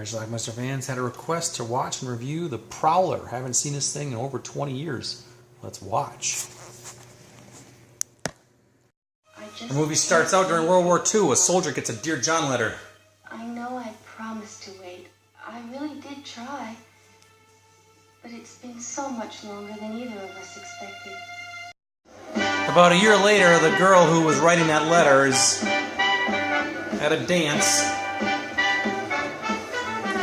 Alright, Schlockmeister fans, had a request to watch and review the Prowler. Haven't seen this thing in over 20 years. Let's watch. The movie starts out during World War II. A soldier gets a Dear John letter. I know I promised to wait. I really did try. But it's been so much longer than either of us expected. About a year later, the girl who was writing that letter is at a dance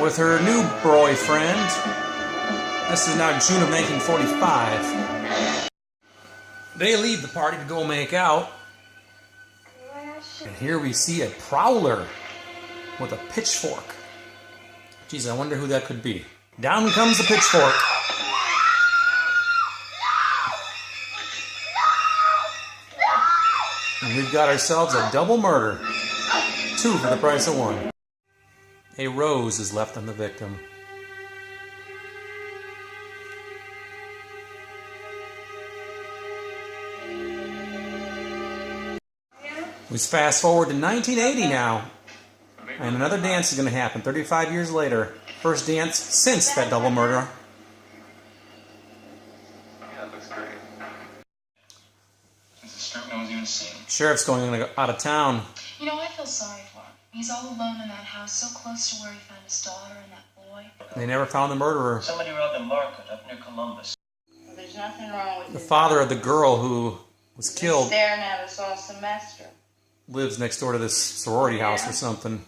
with her new boyfriend. This is now June of 1945. They leave the party to go make out. And here we see a prowler with a pitchfork. Geez, I wonder who that could be. Down comes the pitchfork. And we've got ourselves a double murder. 2 for the price of 1. A rose is left on the victim. We fast forward to 1980 now. And another dance is going to happen 35 years later. First dance since that double murder. Yeah, that looks great. It's a strip no one's even seen. Sheriff's going out of town. You know, I feel sorry for him. He's all alone in that house, so close to where he found his daughter and that boy. They never found the murderer. Somebody robbed the market up near Columbus. Well, there's nothing wrong with The father of the girl who was killed staring at us all semester. lives next door to this sorority house or something.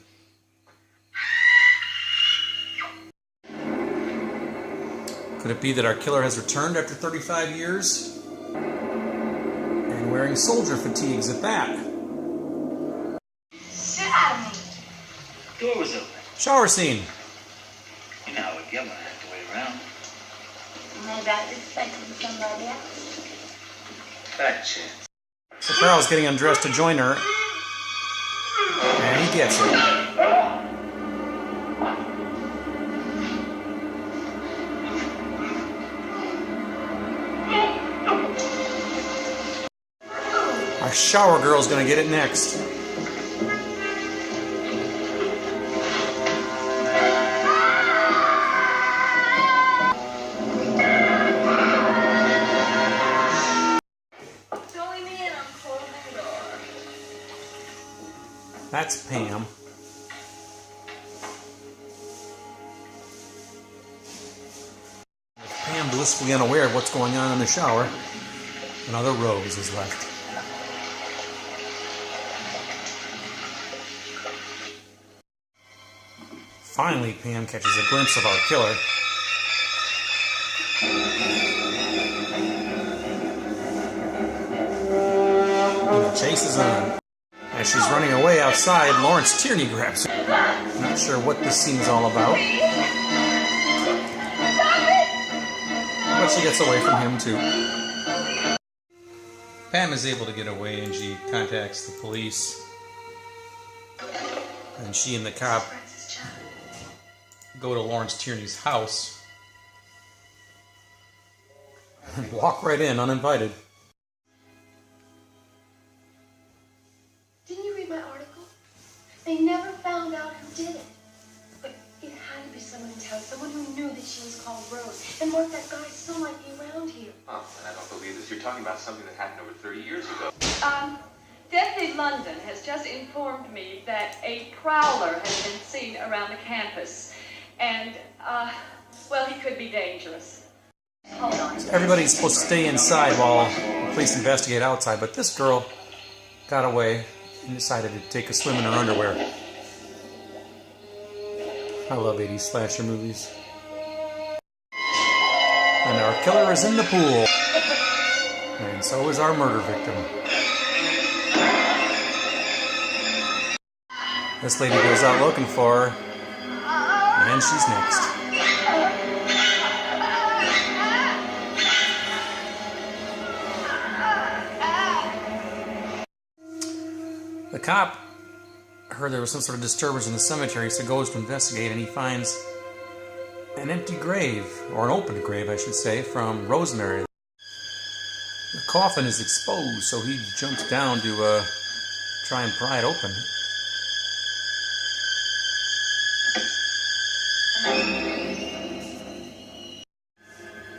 Could it be that our killer has returned after 35 years? And wearing soldier fatigues at that. Sit out of me. Door was open. Shower scene. You know how it get when I have to wait around. Maybe I was expecting somebody else. Fat chance. So Carol's getting undressed to join her. And he gets it. Our shower girl's gonna get it next. Join me and I'm closing the door. That's Pam. Pam, blissfully unaware of what's going on in the shower. Another rose is left. Finally, Pam catches a glimpse of our killer. And the chase is on. As she's running away outside, Lawrence Tierney grabs her. Not sure what this scene is all about. But she gets away from him too. Pam is able to get away and she contacts the police. And she and the cop go to Lawrence Tierney's house and walk right in uninvited. Didn't you read my article? They never found out who did it. But it had to be someone in town, someone who knew that she was called Rose. And Mark, that guy still might be around here. Oh, and I don't believe this. You're talking about something that happened over 30 years ago. Deputy London has just informed me that a prowler has been seen around the campus. And, well, he could be dangerous. Hold on. Everybody's supposed to stay inside while the police investigate outside, but this girl got away and decided to take a swim in her underwear. I love 80s slasher movies. And our killer is in the pool. And so is our murder victim. This lady goes out looking for her. And she's next. The cop heard there was some sort of disturbance in the cemetery, so goes to investigate, and he finds an empty grave, or an open grave, I should say, from Rosemary. The coffin is exposed, so he jumps down to try and pry it open.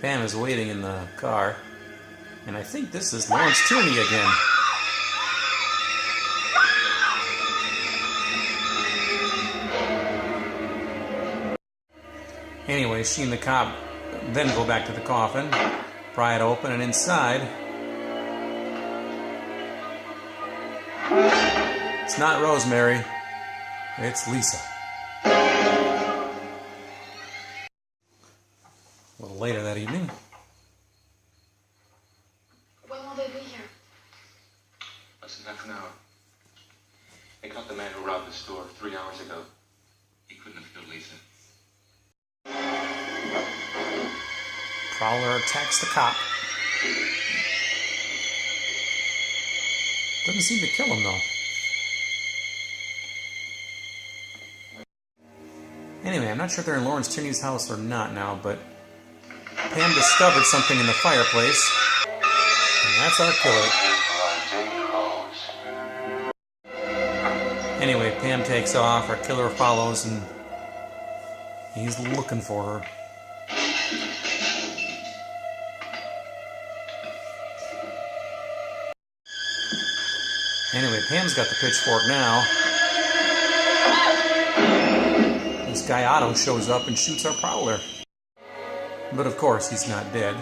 Pam is waiting in the car, and I think this is Lawrence Tierney again. Anyway, she and the cop then go back to the coffin, pry it open, and inside, it's not Rosemary, it's Lisa. A little later that evening. When will they be here? Less than half an hour. They caught the man who robbed the store 3 hours ago. He couldn't have killed Lisa. Prowler attacks the cop. Doesn't seem to kill him, though. Anyway, I'm not sure if they're in Lawrence Tierney's house or not now, but Pam discovered something in the fireplace, and that's our killer. Anyway, Pam takes off, our killer follows, and he's looking for her. Anyway, Pam's got the pitchfork now. This guy Otto shows up and shoots our Prowler. But of course, he's not dead.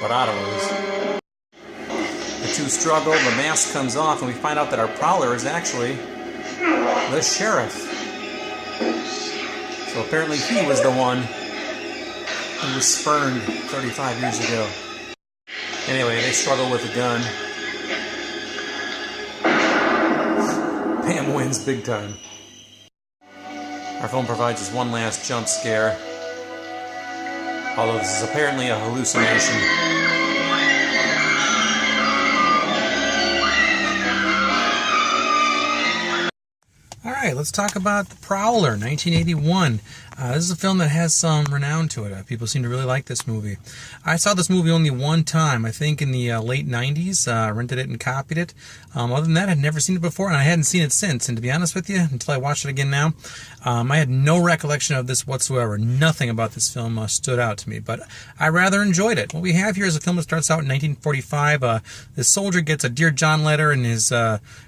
But Otto is. The two struggle, the mask comes off, and we find out that our Prowler is actually the sheriff. So apparently he was the one who was spurned 35 years ago. Anyway, they struggle with the gun. Pam wins big time. Our film provides us one last jump scare, although this is apparently a hallucination. Alright, let's talk about The Prowler, 1981. This is a film that has some renown to it. People seem to really like this movie. I saw this movie only one time, I think in the late 90s. Rented it and copied it. Other than that, I'd never seen it before, and I hadn't seen it since. And to be honest with you, until I watched it again now, I had no recollection of this whatsoever. Nothing about this film stood out to me, but I rather enjoyed it. What we have here is a film that starts out in 1945. This soldier gets a Dear John letter, and his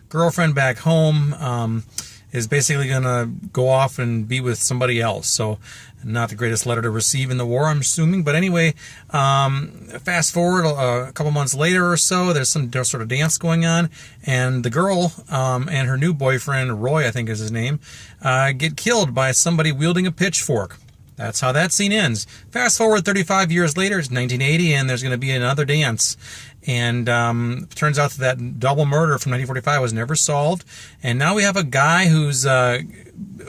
girlfriend back home is basically going to go off and be with somebody else. So, not the greatest letter to receive in the war, I'm assuming. But anyway, fast forward a couple months later or so, there's some sort of dance going on, and the girl and her new boyfriend, Roy, I think is his name, get killed by somebody wielding a pitchfork. That's how that scene ends. Fast forward 35 years later, it's 1980, and there's going to be another dance. And it turns out that double murder from 1945 was never solved. And now we have a guy who's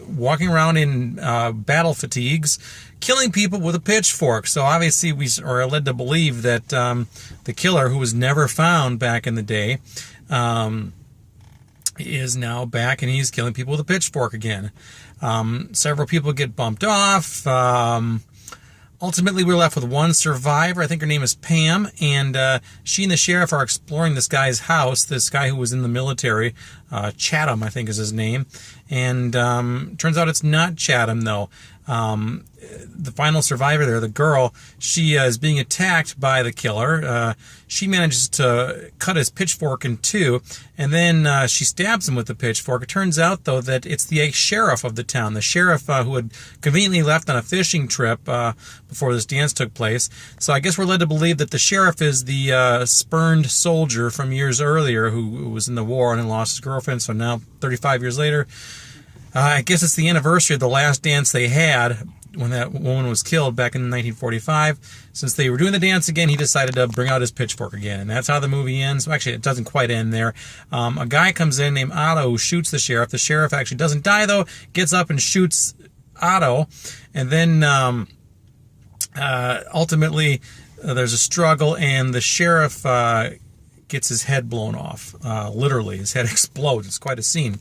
walking around in battle fatigues, killing people with a pitchfork. So obviously we are led to believe that the killer, who was never found back in the day, is now back, and he's killing people with a pitchfork again. Several people get bumped off. Ultimately, we're left with one survivor. I think her name is Pam, and she and the sheriff are exploring this guy's house, this guy who was in the military. Chatham, I think is his name. And turns out it's not Chatham, though. The final survivor there, the girl, she is being attacked by the killer. She manages to cut his pitchfork in two, and then she stabs him with the pitchfork. It turns out, though, that it's the sheriff of the town, the sheriff who had conveniently left on a fishing trip before this dance took place. So I guess we're led to believe that the sheriff is the spurned soldier from years earlier who was in the war and lost his girlfriend. So now, 35 years later, I guess it's the anniversary of the last dance they had when that woman was killed back in 1945. Since they were doing the dance again, he decided to bring out his pitchfork again. And that's how the movie ends. Actually, it doesn't quite end there. A guy comes in named Otto who shoots the sheriff. The sheriff actually doesn't die, though. Gets up and shoots Otto. And then ultimately there's a struggle, and the sheriff gets his head blown off. Literally, his head explodes. It's quite a scene.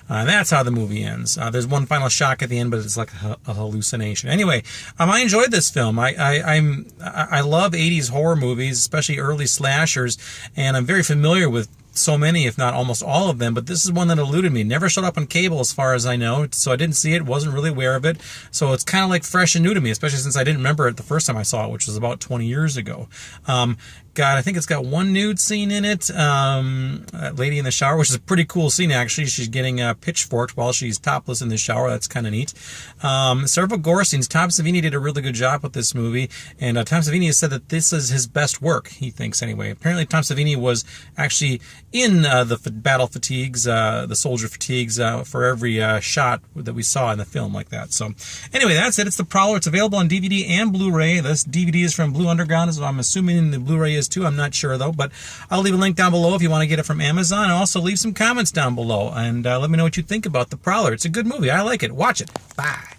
And that's how the movie ends. There's one final shock at the end, but it's like a hallucination. Anyway, I enjoyed this film. I love 80s horror movies, especially early slashers, and I'm very familiar with so many, if not almost all of them, but this is one that eluded me. Never showed up on cable as far as I know, so I didn't see it, wasn't really aware of it. So it's kind of like fresh and new to me, especially since I didn't remember it the first time I saw it, which was about 20 years ago. I think it's got one nude scene in it, that lady in the shower, which is a pretty cool scene, actually. She's getting pitchforked while she's topless in the shower. That's kind of neat. Several gore scenes. Tom Savini did a really good job with this movie, and Tom Savini has said that this is his best work, he thinks anyway. Apparently Tom Savini was actually in the battle fatigues, the soldier fatigues, for every shot that we saw in the film like that. So anyway, that's it. It's The Prowler. It's available on DVD and Blu-ray. This DVD is from Blue Underground, so I'm assuming the Blu-ray is too. I'm not sure though, but I'll leave a link down below if you want to get it from Amazon, and also leave some comments down below and let me know what you think about The Prowler. It's a good movie. I like it. Watch it. Bye.